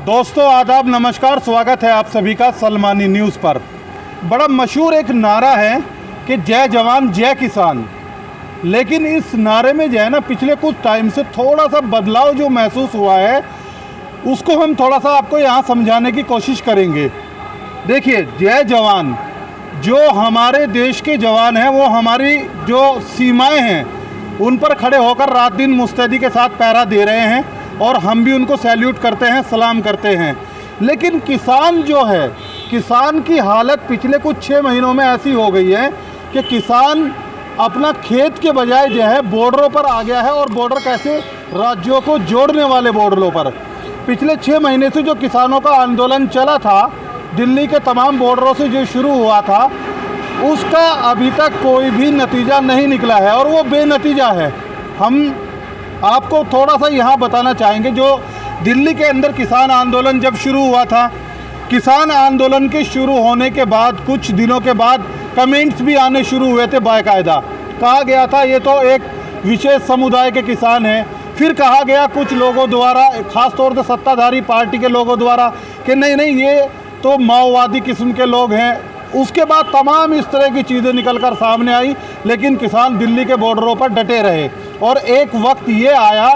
दोस्तों आदाब, नमस्कार, स्वागत है आप सभी का सलमानी न्यूज़ पर। बड़ा मशहूर एक नारा है कि जय जवान जय किसान, लेकिन इस नारे में जो है ना पिछले कुछ टाइम से थोड़ा सा बदलाव जो महसूस हुआ है उसको हम थोड़ा सा आपको यहाँ समझाने की कोशिश करेंगे। देखिए, जय जवान, जो हमारे देश के जवान हैं वो हमारी जो सीमाएं हैं उन पर खड़े होकर रात दिन मुस्तैदी के साथ पहरा दे रहे हैं और हम भी उनको सैल्यूट करते हैं, सलाम करते हैं। लेकिन किसान जो है, किसान की हालत पिछले कुछ 6 महीनों में ऐसी हो गई है कि किसान अपना खेत के बजाय जो है बॉर्डरों पर आ गया है। और बॉर्डर कैसे, राज्यों को जोड़ने वाले बॉर्डरों पर। पिछले 6 महीने से जो किसानों का आंदोलन चला था, दिल्ली के तमाम बॉर्डरों से जो शुरू हुआ था, उसका अभी तक कोई भी नतीजा नहीं निकला है और वो बेनतीजा है। हम आपको थोड़ा सा यहाँ बताना चाहेंगे, जो दिल्ली के अंदर किसान आंदोलन जब शुरू हुआ था, किसान आंदोलन के शुरू होने के बाद कुछ दिनों के बाद कमेंट्स भी आने शुरू हुए थे। बाकायदा कहा गया था ये तो एक विशेष समुदाय के किसान हैं। फिर कहा गया कुछ लोगों द्वारा, ख़ास तौर से सत्ताधारी पार्टी के लोगों द्वारा, कि नहीं नहीं ये तो माओवादी किस्म के लोग हैं। उसके बाद तमाम इस तरह की चीज़ें निकलकर सामने आई, लेकिन किसान दिल्ली के बॉर्डरों पर डटे रहे। और एक वक्त ये आया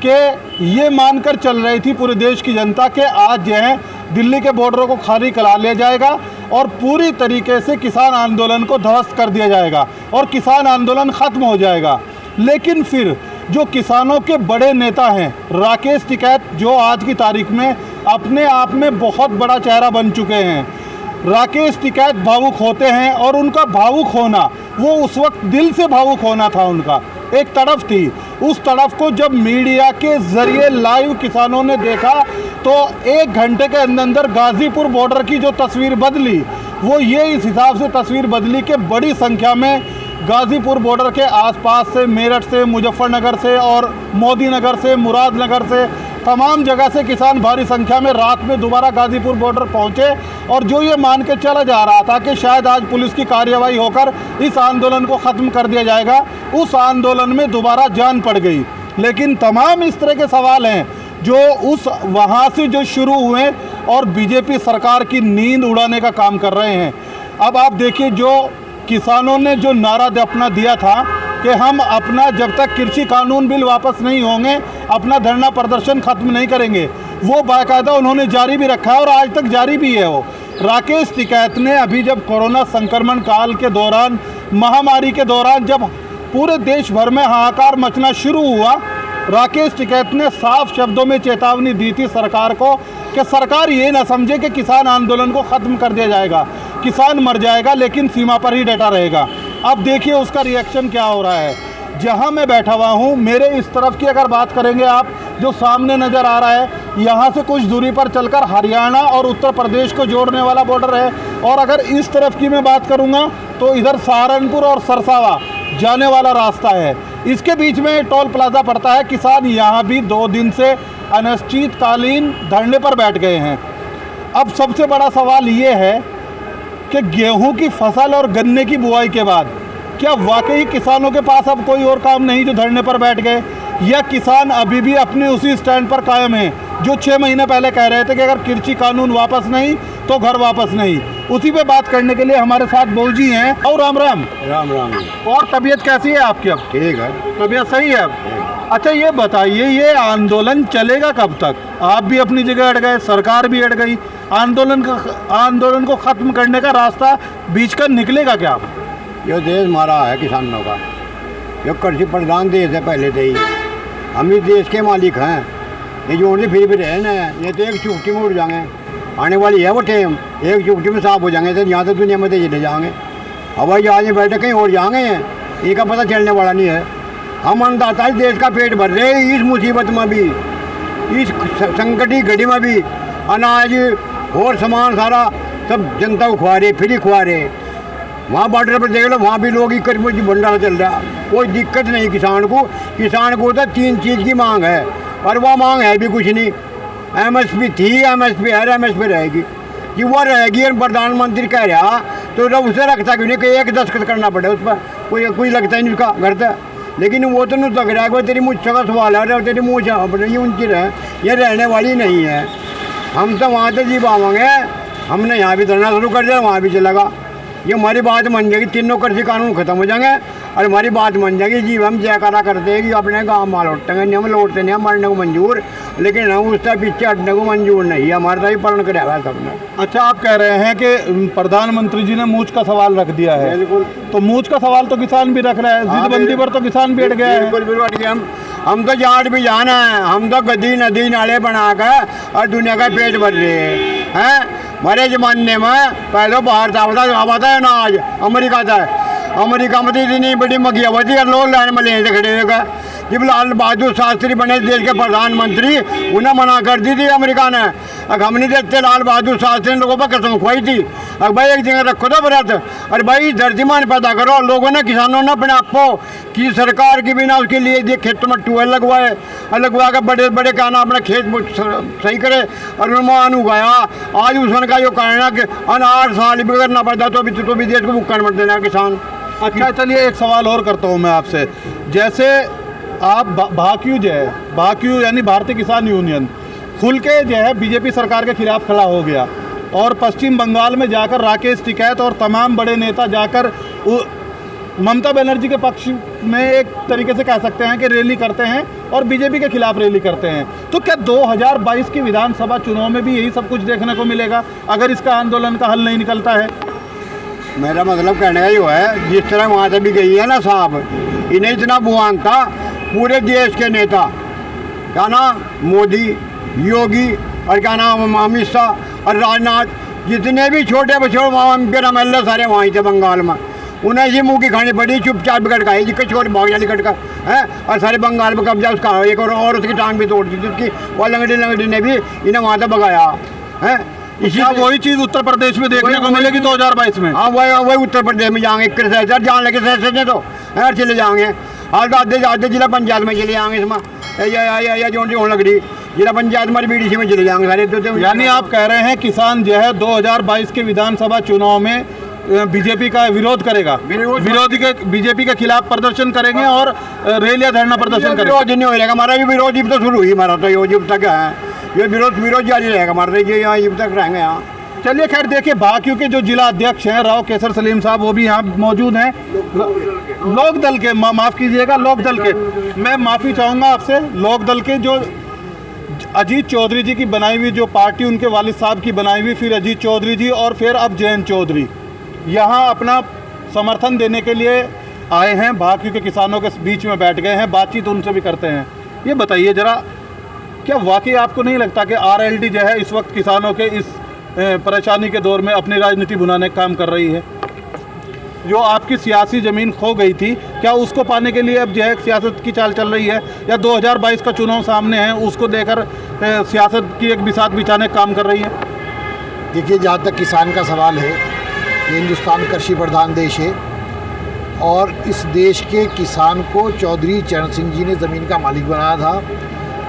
कि ये मानकर चल रही थी पूरे देश की जनता कि आज जो है दिल्ली के बॉर्डरों को खाली करा लिया जाएगा और पूरी तरीके से किसान आंदोलन को ध्वस्त कर दिया जाएगा और किसान आंदोलन ख़त्म हो जाएगा। लेकिन फिर जो किसानों के बड़े नेता हैं, राकेश टिकैत, जो आज की तारीख में अपने आप में बहुत बड़ा चेहरा बन चुके हैं, राकेश टिकैत भावुक होते हैं। और उनका भावुक होना, वो उस वक्त दिल से भावुक होना था उनका, एक तड़फ थी। उस तड़फ को जब मीडिया के ज़रिए लाइव किसानों ने देखा तो 1 घंटे के अंदर गाज़ीपुर बॉर्डर की जो तस्वीर बदली, वो ये इस हिसाब से तस्वीर बदली कि बड़ी संख्या में गाज़ीपुर बॉर्डर के आसपास से, मेरठ से, मुजफ्फरनगर से और मोदीनगर से, मुरादनगर से, तमाम जगह से किसान भारी संख्या में रात में दोबारा गाज़ीपुर बॉर्डर पहुंचे। और जो ये मान के चला जा रहा था कि शायद आज पुलिस की कार्रवाई होकर इस आंदोलन को ख़त्म कर दिया जाएगा, उस आंदोलन में दोबारा जान पड़ गई। लेकिन तमाम इस तरह के सवाल हैं जो उस वहाँ से जो शुरू हुए और बीजेपी सरकार की नींद उड़ाने का काम कर रहे हैं। अब आप देखिए, जो किसानों ने जो नारा अपना दिया था कि हम अपना, जब तक कृषि कानून बिल वापस नहीं होंगे, अपना धरना प्रदर्शन ख़त्म नहीं करेंगे, वो बाकायदा उन्होंने जारी भी रखा है और आज तक जारी भी है। वो राकेश टिकैत ने अभी जब कोरोना संक्रमण काल के दौरान, महामारी के दौरान, जब पूरे देश भर में हाहाकार मचना शुरू हुआ, राकेश टिकैत ने साफ शब्दों में चेतावनी दी थी सरकार को कि सरकार ये ना समझे कि किसान आंदोलन को ख़त्म कर दिया जाएगा, किसान मर जाएगा लेकिन सीमा पर ही डटा रहेगा। अब देखिए उसका रिएक्शन क्या हो रहा है। जहां मैं बैठा हुआ हूं, मेरे इस तरफ की अगर बात करेंगे आप, जो सामने नज़र आ रहा है, यहां से कुछ दूरी पर चलकर हरियाणा और उत्तर प्रदेश को जोड़ने वाला बॉर्डर है। और अगर इस तरफ की मैं बात करूंगा तो इधर सहारनपुर और सरसावा जाने वाला रास्ता है। इसके बीच में टोल प्लाजा पड़ता है। किसान यहाँ भी 2 दिन से अनिश्चितकालीन धरने पर बैठ गए हैं। अब सबसे बड़ा सवाल ये है कि गेहूं की फसल और गन्ने की बुआई के बाद क्या वाकई किसानों के पास अब कोई और काम नहीं जो धरने पर बैठ गए, या किसान अभी भी अपने उसी स्टैंड पर कायम हैं जो 6 महीने पहले कह रहे थे कि अगर कृषि कानून वापस नहीं तो घर वापस नहीं। उसी पे बात करने के लिए हमारे साथ बहूजी हैं। और राम राम। राम राम। और तबीयत कैसी है आपकी? अब ठीक है, तबीयत सही है अब? अच्छा ये बताइए, ये आंदोलन चलेगा कब तक? आप भी अपनी जगह अड़ गए, सरकार भी अड़ गई, आंदोलन को ख़त्म करने का रास्ता बीच का निकलेगा क्या? ये देश हमारा है किसानों का, जो कृषि प्रधान देश है पहले से ही, हम इस देश के मालिक हैं। ये जो फिर भी रहना है, ये तो एक चुटकी में उड़ जाएंगे। आने वाली है वो टाइम, एक चुटकी में साफ हो जाएंगे, तो यहाँ से दुनिया में चले जाएंगे, हवाई जहाज में बैठे कहीं और जाएंगे। इनका पता चलने वाला नहीं है। हम अन्नदाता इस देश का पेट भर रहे हैं, इस मुसीबत में भी, इस संकट की घड़ी में भी अनाज और सामान सारा सब जनता को खुआ रहे, फ्री खुआ रहे। वहाँ बॉर्डर पर देख लो, वहाँ भी लोग करीब भंडारा चल रहा, कोई दिक्कत नहीं किसान को। किसान को तो 3 चीज़ की मांग है, और वह मांग है भी कुछ नहीं। MSP थी, MSP है, MSP रहेगी कि वो रहेगी। और प्रधानमंत्री कह रहा तो उसे रखता क्यों नहीं कि एक दस्तखत करना पड़े उस पर, कोई लगता ही नहीं उसका करता। लेकिन वो तो नहीं लग रहा है, तेरी मुझ का सवाल है, तेरी मुँह ये उनकी रहे, ये रहने वाली नहीं है। हम तो वहाँ से जी पावांगे, हमने यहाँ भी धरना शुरू कर दिया, वहाँ भी चलेगा। ये हमारी बात मान जाएगी, तीनों कृषि कानून खत्म हो जाएंगे और हमारी बात मान जाएगी। जी हम जयकारा करते हैं कि अपने गाँव माल लौटेंगे, नहीं हम लौटते नहीं, हम मरने को मंजूर, लेकिन हम उससे पीछे हटने को मंजूर नहीं है। हमारा तो पालन करेगा सबने। अच्छा, आप कह रहे हैं कि प्रधानमंत्री जी ने मूछ का सवाल रख दिया है, बिल्कुल। तो मूछ का सवाल तो किसान भी रख रहा है, जिदबंदी पर तो किसान बैठ गया है। बिल्कुल बिल्कुल हट गए हम तो जाट भी जाना है, हम तो गदी नदी नाले बना कर और दुनिया का पेट भर रहे हैं। हमारे ज़माने में पहले बाहर था है अनाज अमेरिका था, अमेरिका में तो इतनी बड़ी मगिया हुई थी, लोग लाइन में लेने से खड़े हुए। जब लाल बहादुर शास्त्री बने देश के प्रधानमंत्री, उन्हें मना कर दी थी अमेरिका ने। अब हम नहीं देखते, लाल बहादुर शास्त्री ने लोगों पर कसम खुआई थी, अब भाई एक जगह रखो तो व्रत, और भाई धरतीमान पैदा करो। लोगों ने, किसानों ने अपने आप को कि सरकार की बिना उसके लिए दिए खेतों में ट्यूबवेल लगवाए, और लगवा कर बड़े बड़े क्या नाम अपने खेत सही करे और उन्होंने उगाया। आज उसका जो कारण है कि 8 साल भी करना पड़ता तो भी देश को भुक्कन मत देना किसान। अच्छा, चलिए एक सवाल और करता हूँ मैं आपसे। जैसे आप भाक्यू जो है, भाक्यू यानी भारतीय किसान यूनियन खुल के जो है बीजेपी सरकार के खिलाफ खड़ा हो गया, और पश्चिम बंगाल में जाकर राकेश टिकैत और तमाम बड़े नेता जाकर ममता बनर्जी के पक्ष में एक तरीके से कह सकते हैं कि रैली करते हैं और बीजेपी के खिलाफ रैली करते हैं। तो क्या 2022 की विधानसभा चुनाव में भी यही सब कुछ देखने को मिलेगा अगर इसका आंदोलन का हल नहीं निकलता है? मेरा मतलब कहने का यो है, जिस तरह वहाँ से भी गई है ना साहब, इन्हें इतना बुआंग था पूरे देश के नेता, क्या नाम मोदी, योगी और क्या नाम अमित शाह और राजनाथ, जितने भी छोटे बच्चों MLA सारे वहीं थे बंगाल में। उन्हें ये मुँह की खानी पड़ी, चुपचाप बिगड़ का जी छोटे भाग जाली कट का है, और सारे बंगाल में कब्जा उसका। एक और उसकी टांग भी तोड़ दी थी उसकी, और लंगड़ी ने भी इन्हें वहाँ से भगाया है। इसी वही चीज़ उत्तर प्रदेश में देखने को मिलेगी 2022 में। हाँ, वही उत्तर प्रदेश में जाएंगे, सर जान लगे सर तो चले जाएंगे। हाल आधे जिला पंचायत में चले जाएंगे, इसमें जो लग रही जिला पंचायत में BDC में चले जाएंगे सारे। यानी आप कह रहे हैं किसान जो है 2022 के विधानसभा चुनाव में बीजेपी का विरोध करेगा, बीजेपी के खिलाफ प्रदर्शन करेंगे और रेल या धरना प्रदर्शन करेंगे। विरोध नहीं हो जाएगा हमारा, भी विरोध जब तो शुरू हुई हमारा, तो ये जब तक है ये विरोध जारी रहेगा हमारा, ये यहाँ जब तक रहेंगे यहाँ। चलिए खैर, देखिए भाक्यू के जो जिला अध्यक्ष हैं राव केसर सलीम साहब, वो भी यहाँ मौजूद हैं, लोकदल के, माफ़ कीजिएगा लोकदल के, मैं माफ़ी चाहूँगा आपसे, लोकदल के जो अजीत चौधरी जी की बनाई हुई जो पार्टी, उनके वालिद साहब की बनाई हुई, फिर अजीत चौधरी जी और फिर अब जयंत चौधरी यहाँ अपना समर्थन देने के लिए आए हैं, भाक्यू के किसानों के बीच में बैठ गए हैं, बातचीत उनसे भी करते हैं। ये बताइए ज़रा, क्या वाकई आपको नहीं लगता कि RLD जो है इस वक्त किसानों के इस परेशानी के दौर में अपनी राजनीति बुनाने का काम कर रही है? जो आपकी सियासी ज़मीन खो गई थी, क्या उसको पाने के लिए अब जो है सियासत की चाल चल रही है, या 2022 का चुनाव सामने है उसको देकर सियासत की एक बिसात बिछाने का काम कर रही है? देखिए, जहाँ तक किसान का सवाल है, ये हिंदुस्तान कृषि प्रधान देश है और इस देश के किसान को चौधरी चरण सिंह जी ने ज़मीन का मालिक बनाया था।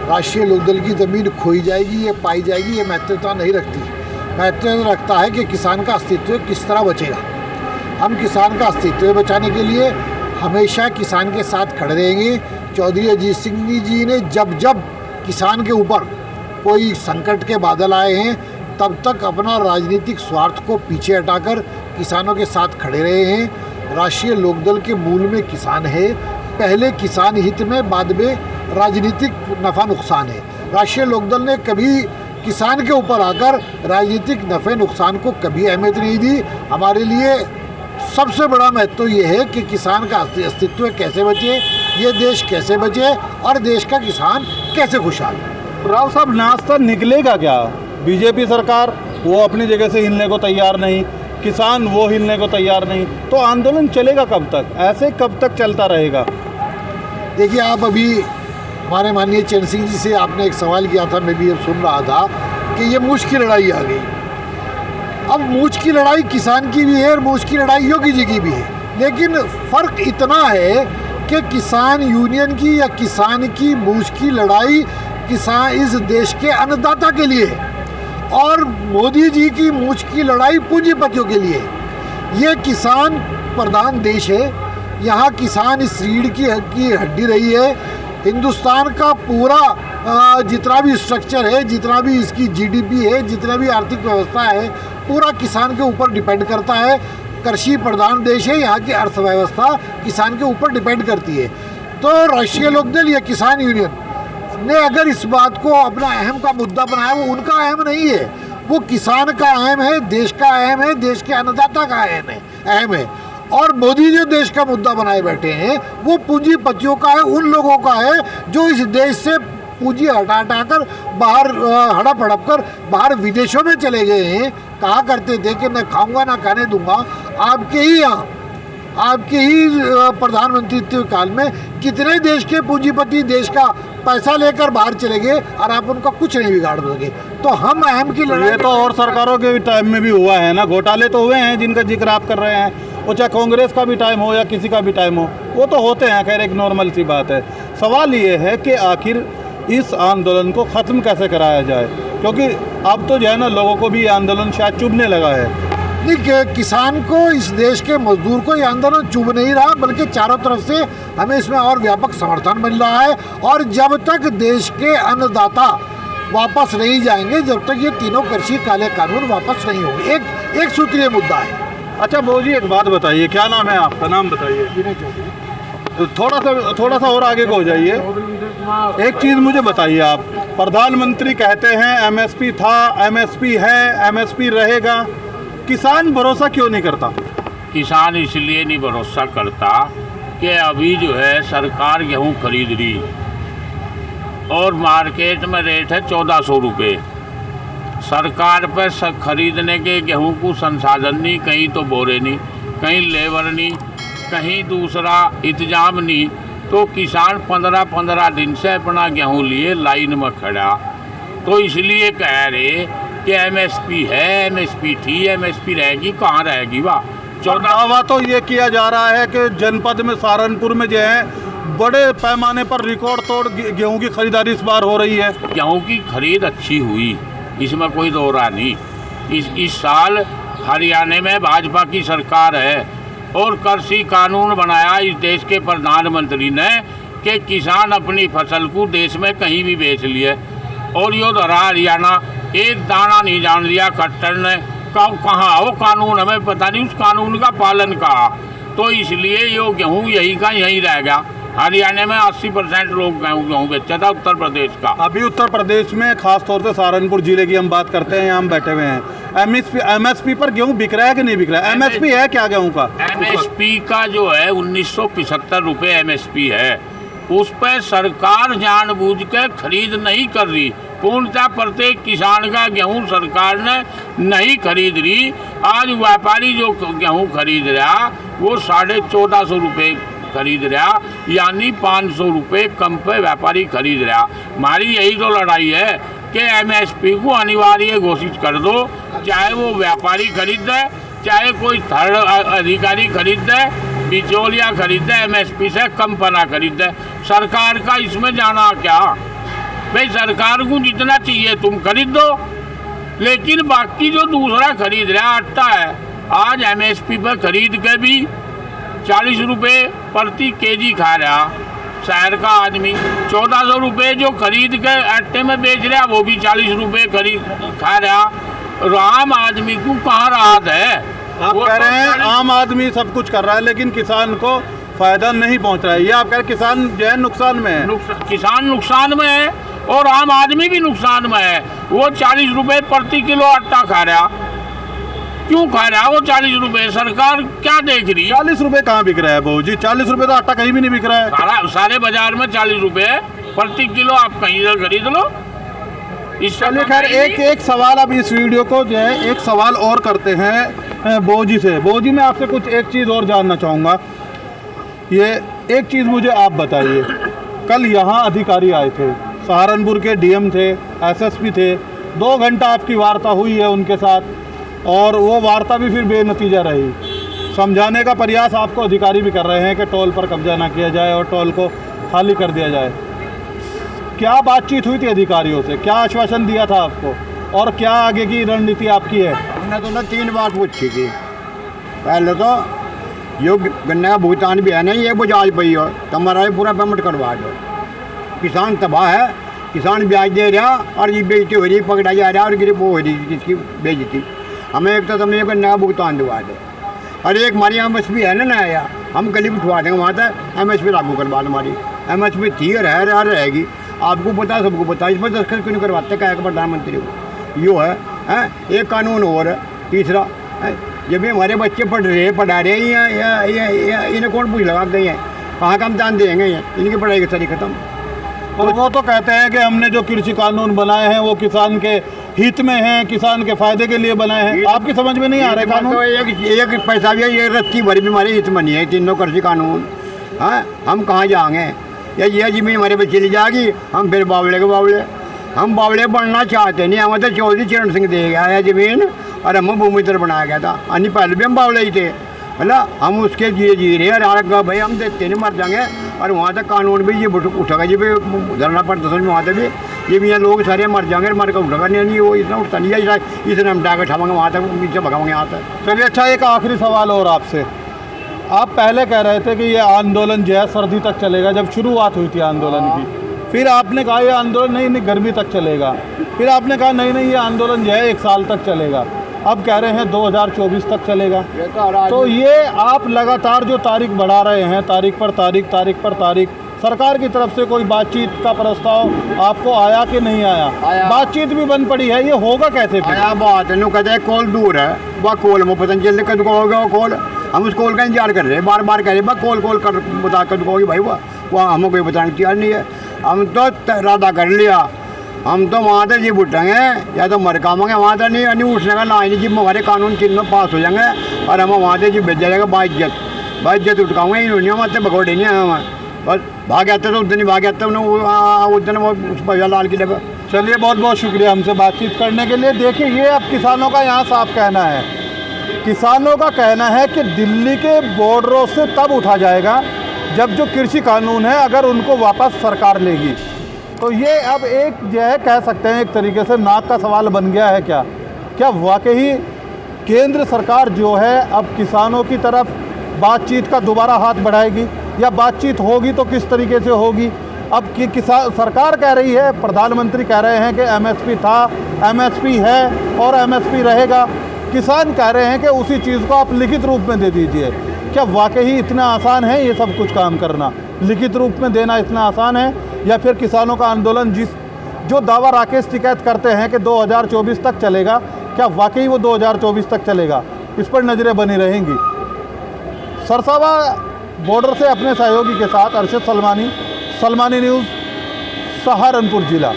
राष्ट्रीय लोकदल की ज़मीन खोई जाएगी, ये पाई जाएगी, ये महत्वता नहीं रखती। महत्व रखता है कि किसान का अस्तित्व किस तरह बचेगा। हम किसान का अस्तित्व बचाने के लिए हमेशा किसान के साथ खड़े रहेंगे। चौधरी अजीत सिंह जी ने जब जब किसान के ऊपर कोई संकट के बादल आए हैं, तब तक अपना राजनीतिक स्वार्थ को पीछे हटाकर किसानों के साथ खड़े रहे हैं। राष्ट्रीय लोकदल के मूल में किसान है, पहले किसान हित में, बाद में राजनीतिक नफ़ा नुकसान है। राष्ट्रीय लोकदल ने कभी किसान के ऊपर आकर राजनीतिक नफ़े नुकसान को कभी अहमियत नहीं दी। हमारे लिए सबसे बड़ा महत्व ये है कि किसान का अस्तित्व कैसे बचे, ये देश कैसे बचे और देश का किसान कैसे खुशहाल। राव साहब, नाश्ता निकलेगा क्या? बीजेपी सरकार वो अपनी जगह से हिलने को तैयार नहीं, किसान वो हिलने को तैयार नहीं, तो आंदोलन चलेगा कब तक? ऐसे कब तक चलता रहेगा? देखिए, आप अभी हमारे माननीय चरण सिंह जी से आपने एक सवाल किया था, मैं भी अब सुन रहा था कि ये मूछ की लड़ाई आ गई। अब मूछ की लड़ाई किसान की भी है और मूछ की लड़ाई योगी जी की भी है, लेकिन फ़र्क इतना है कि किसान यूनियन की या किसान की मूछ की लड़ाई किसान इस देश के अन्नदाता के लिए है और मोदी जी की मूछ की लड़ाई पूंजीपतियों के लिए। ये किसान प्रधान देश है, यहाँ किसान इस रीढ़ की हड्डी रही है। हिंदुस्तान का पूरा जितना भी स्ट्रक्चर है, जितना भी इसकी जीडीपी है, जितना भी आर्थिक व्यवस्था है, पूरा किसान के ऊपर डिपेंड करता है। कृषि प्रधान देश है, यहाँ की अर्थव्यवस्था किसान के ऊपर डिपेंड करती है। तो राष्ट्रीय लोकदल या किसान यूनियन ने अगर इस बात को अपना अहम का मुद्दा बनाया, वो उनका अहम नहीं है, वो किसान का अहम है, देश का अहम है, देश के अन्नदाता का अहम है। और मोदी जो देश का मुद्दा बनाए बैठे हैं वो पूंजीपतियों का है, उन लोगों का है जो इस देश से पूंजी हटा कर बाहर हड़प हड़प कर बाहर विदेशों में चले गए हैं। कहा करते थे कि मैं खाऊंगा ना खाने दूंगा। आपके ही यहाँ, आपके ही प्रधानमंत्रित्व काल में कितने देश के पूंजीपति देश का पैसा लेकर बाहर चले गए और आप उनका कुछ नहीं बिगाड़ सके। तो हम अहम की लड़ाई, ये तो और सरकारों के टाइम में भी हुआ है ना, घोटाले तो हुए हैं जिनका जिक्र आप कर रहे हैं, वो चाहे कांग्रेस का भी टाइम हो या किसी का भी टाइम हो, वो तो होते हैं, खैर एक नॉर्मल सी बात है। सवाल ये है कि आखिर इस आंदोलन को ख़त्म कैसे कराया जाए, क्योंकि अब तो जो है ना लोगों को भी ये आंदोलन शायद चुभने लगा है। देखिए, किसान को, इस देश के मजदूर को ये आंदोलन चुभ नहीं रहा, बल्कि चारों तरफ से हमें इसमें और व्यापक समर्थन मिल रहा है। और जब तक देश के अन्नदाता वापस नहीं जाएंगे, जब तक ये तीनों कृषि काले कानून वापस नहीं होंगे, एक सूत्रीय मुद्दा है। अच्छा बो जी, एक बात बताइए, क्या नाम है आपका? नाम बताइए। विनय चौधरी। थोड़ा सा और आगे को हो जाइए। एक चीज़ मुझे बताइए आप, प्रधानमंत्री कहते हैं एमएसपी था, एमएसपी है, एमएसपी रहेगा, किसान भरोसा क्यों नहीं करता? किसान इसलिए नहीं भरोसा करता कि अभी जो है सरकार गेहूँ खरीद रही और मार्केट में रेट है 1400 रुपये। सरकार पर खरीदने के गेहूं को संसाधन नहीं, कहीं तो बोरे नहीं, कहीं लेबर नहीं, कहीं दूसरा इंतजाम नहीं, तो किसान 15-15 दिन से अपना गेहूं लिए लाइन में खड़ा। तो इसलिए कह रहे कि एमएसपी है, एमएसपी थी, एमएसपी रहेगी, कहाँ रहेगी? वाह, 14 दावा तो ये किया जा रहा है कि जनपद में सहारनपुर में जो है बड़े पैमाने पर रिकॉर्ड तोड़ गेहूं की खरीदारी इस बार हो रही है। गेहूँ की खरीद अच्छी हुई, इसमें कोई दो राय नहीं। इस साल हरियाणा में भाजपा की सरकार है और कृषि कानून बनाया इस देश के प्रधानमंत्री ने कि किसान अपनी फसल को देश में कहीं भी बेच लिए। और यो धरा हरियाणा एक दाना नहीं जान दिया खट्टर ने, कहाँ वो कानून, हमें पता नहीं उस कानून का पालन कहा। तो इसलिए यो गेहूँ यही का यहीं रह गया। हरियाणा में 80% लोग गेहूँ बेचा था, उत्तर प्रदेश का। अभी उत्तर प्रदेश में खास तौर से सहारनपुर जिले की हम बात करते हैं, यहाँ हम बैठे हुए हैं। एमएसपी पर गेहूँ बिक रहा है कि नहीं बिक रहा है? एमएसपी है क्या गेहूँ का? एमएसपी का जो है 1975 रुपये एमएसपी है। उस पर सरकार जानबूझ के खरीद नहीं कर रही। पूर्णतः प्रत्येक किसान का गेहूँ सरकार ने नहीं खरीद रही। आज व्यापारी जो गेहूँ खरीद रहा वो 1450 रुपये खरीद रहा, यानी 500 रुपये कम पे व्यापारी खरीद रहा। हमारी यही तो लड़ाई है कि एमएसपी को अनिवार्य घोषित कर दो, चाहे वो व्यापारी खरीद दे, चाहे कोई थर्ड अधिकारी खरीद दे, बिचौलिया खरीद दे, एमएसपी से कम पना खरीद दे। सरकार का इसमें जाना क्या? भाई सरकार को जितना चाहिए तुम खरीद दो, लेकिन बाकी जो दूसरा खरीद रहा आटा है, आज एमएसपी पर खरीद के भी 40 रुपये प्रति केजी खा रहा शहर का आदमी। 1400 रुपये जो खरीद के आटे में बेच रहा वो भी 40 रुपये खरीद खा रहा। आम आदमी को कहाँ राहत है? आप कह रहे हैं आम आदमी सब कुछ कर रहा है लेकिन किसान को फायदा नहीं पहुंच रहा है, ये आप कह रहे हैं किसान जो है नुकसान में है? किसान नुकसान में है और आम आदमी भी नुकसान में है। वो 40 रुपये प्रति किलो आटा खा रहा, क्यों खा रहा वो 40 रुपये? सरकार क्या देख रही है? 40 रुपये कहाँ बिक रहा है बहू जी? 40 रुपये तो आटा कहीं भी नहीं बिक रहा है। सारे बाजार में 40 रुपये प्रति किलो, आप कहीं से खरीद लो। चलिए खैर, एक सवाल अब इस वीडियो को जो है एक सवाल और करते हैं बहू जी से। बहू जी, मैं आपसे कुछ एक चीज़ और जानना चाहूँगा। ये एक चीज़ मुझे आप बताइए, कल यहाँ अधिकारी आए थे, सहारनपुर के डीएम थे, एसएसपी थे, 2 घंटा आपकी वार्ता हुई है उनके साथ और वो वार्ता भी फिर बेनतीजा रही। समझाने का प्रयास आपको अधिकारी भी कर रहे हैं कि टोल पर कब्जा ना किया जाए और टोल को खाली कर दिया जाए। क्या बातचीत हुई थी अधिकारियों से? क्या आश्वासन दिया था आपको और क्या आगे की रणनीति आपकी है? हमने तो ना 3 बात पूछी थी। पहले तो यो गन्ने का भुगतान भी है नहीं, ये बजाज पई हो तो हमारा पूरा पेमेंट करवा दो। किसान तबाह है, किसान ब्याज दे रहा और ये बेइज्जती हो रही, पकड़ा जा रहा और गिरफ्त हो रही जिसकी बेइज्जती। हमें एक तो समय को नया भुगतान दिवा दे और एक हमारी MSP है ना नया, हम गली उठवा देंगे वहाँ तक MSP लागू करवा दो। हमारी MSP थी और है और रहेगी, आपको पता सबको पता। इस पर दस्तखत क्यों नहीं करवाते क्या प्रधानमंत्री को? यो है एक कानून और तीसरा जब भी हमारे बच्चे पढ़ा रहे हैं इन्हें कौन पूछ लगा गए हैं, कहाँ का हम ध्यान देंगे? इनकी पढ़ाई की सारी खत्म। और वो तो कहते हैं कि हमने जो कृषि कानून बनाए हैं वो किसान के हित में हैं, किसान के फायदे के लिए बनाए हैं। आपकी समझ में नहीं आ रहा कानून? तो एक पैसा भी ये रत्ती भरी भी हमारे हित में नहीं है तीनों कृषि कानून। हाँ, हम कहाँ जाएंगे? या ये जमीन हमारे पे चली जाएगी, हम फिर बावले के बावले, हम बावले बनना चाहते नहीं। हमें तो चौधरी चरण सिंह दे गया है ज़मीन और हमें भूमिधर बनाया गया था, अन्य पहले भी हम बावले ही थे। मतलब हम उसके जी रहे और भाई हम देते नहीं मर जाएंगे। और वहाँ तक कानून भी ये उठेगा, जी भी धरना पड़ता समझ में वहाँ तक भी ये भी यहाँ लोग सारे मर जाएंगे, मर कर उठेगा नहीं वो इतना उठता नहीं है, इसने हम डाके उठावाएंगे वहाँ तक नीचे भगाएंगे यहाँ तक। चलिए अच्छा, एक आखिरी सवाल और आपसे। आप पहले कह रहे थे कि ये आंदोलन जो है सर्दी तक चलेगा, जब शुरुआत हुई थी आंदोलन की। फिर आपने कहा ये आंदोलन नहीं गर्मी तक चलेगा। फिर आपने कहा नहीं ये आंदोलन जो है 1 साल तक चलेगा। अब कह रहे हैं 2024 तक चलेगा। तो ये आप लगातार जो तारीख बढ़ा रहे हैं, तारीख पर तारीख, सरकार की तरफ से कोई बातचीत का प्रस्ताव आपको आया कि नहीं आया? बातचीत भी बंद पड़ी है, ये होगा कैसे फिर? आया बात है, कहते हैं कोल दूर है, वह कोल में पता नहीं चल कद को होगा वो कोल। हम उस कोल का इंतजार कर रहे हैं, बार बार कह रहे हैं कोल कर बता कद को होगी भाई, वह हमें कोई बताने तैयार नहीं है। हम तो इरादा कर लिया, हम तो वहाँ तक जी उठेंगे या तो मर कामेंगे वहाँ तक नहीं उठने का ना ही जी। हमारे कानून तीनों पास हो जाएंगे और हमें वहाँ से जी भेज जाएगा बाइज्जत उठकाऊँगे। इन्होंने मत भगोड़े नहीं है, हमें बस भाग आते तो उस दिन ही भाग आते उस दिन वो उस पर लाल किले पर। चलिए बहुत बहुत शुक्रिया हमसे बातचीत करने के लिए। देखिए ये अब किसानों का यहाँ साफ कहना है, किसानों का कहना है कि दिल्ली के बॉर्डरों से तब उठा जाएगा जब जो कृषि कानून है अगर उनको वापस सरकार लेगी। तो ये अब एक जो है कह सकते हैं एक तरीके से नाक का सवाल बन गया है। क्या वाकई केंद्र सरकार जो है अब किसानों की तरफ बातचीत का दोबारा हाथ बढ़ाएगी, या बातचीत होगी तो किस तरीके से होगी? अब कि किसान सरकार कह रही है, प्रधानमंत्री कह रहे हैं कि MSP था, MSP है और MSP रहेगा। किसान कह रहे हैं कि उसी चीज़ को आप लिखित रूप में दे दीजिए। क्या वाकई इतना आसान है ये सब कुछ काम करना? लिखित रूप में देना इतना आसान है, या फिर किसानों का आंदोलन जो दावा राकेश टिकैत करते हैं कि 2024 तक चलेगा, क्या वाकई वो 2024 तक चलेगा? इस पर नज़रें बनी रहेंगी। सरसावा बॉर्डर से अपने सहयोगी के साथ अरशद सलमानी न्यूज़, सहारनपुर जिला।